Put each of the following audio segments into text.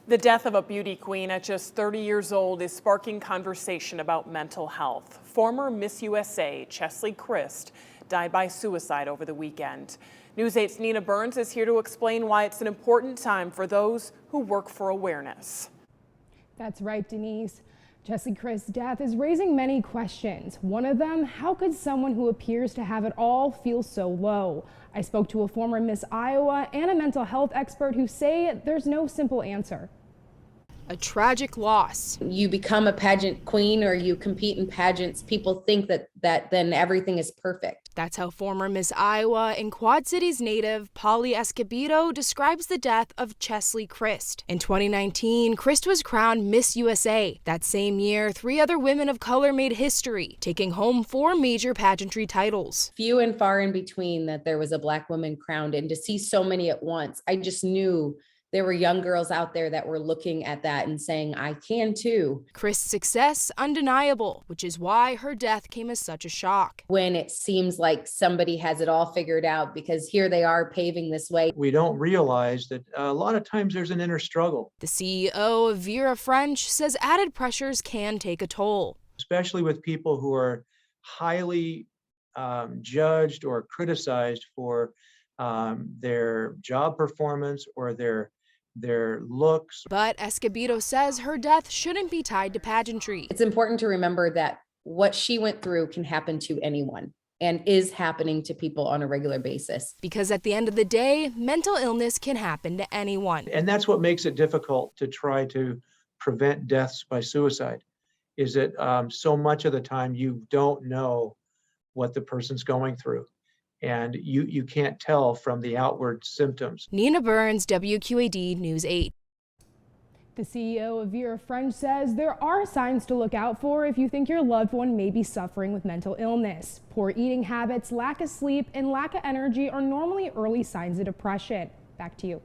The death of a beauty queen at just 30 years old is sparking conversation about mental health. Former Miss USA, Cheslie Kryst, died by suicide over the weekend. News 8's Nina Burns is here to explain why it's an important time for those who work for awareness. That's right, Denise. Cheslie Kryst's death is raising many questions. One of them, how could someone who appears to have it all feel so low? I spoke to a former Miss Iowa and a mental health expert who say there's no simple answer. A tragic loss. You become a pageant queen or you compete in pageants, people think that then everything is perfect. That's how former Miss Iowa and Quad Cities native Polly Escobedo describes the death of Cheslie Kryst. In 2019, Kryst was crowned Miss USA. That same year, 3 other women of color made history, taking home 4 major pageantry titles. Few and far in between that there was a Black woman crowned, and to see so many at once, I just knew there were young girls out there that were looking at that and saying, I can too. Kryst's success undeniable, which is why her death came as such a shock. When it seems like somebody has it all figured out, because here they are paving this way. We don't realize that a lot of times there's an inner struggle. The CEO of Vera French says added pressures can take a toll. Especially with people who are highly judged or criticized for their job performance or their looks. But Escobedo says her death shouldn't be tied to pageantry. It's important to remember that what she went through can happen to anyone and is happening to people on a regular basis. Because at the end of the day, mental illness can happen to anyone. And that's what makes it difficult to try to prevent deaths by suicide, is that so much of the time you don't know what the person's going through. And you can't tell from the outward symptoms. Nina Burns, WQAD News 8. The CEO of Vera French says there are signs to look out for if you think your loved one may be suffering with mental illness. Poor eating habits, lack of sleep, and lack of energy are normally early signs of depression. Back to you.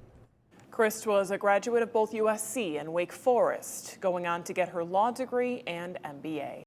Kryst was a graduate of both USC and Wake Forest, going on to get her law degree and MBA.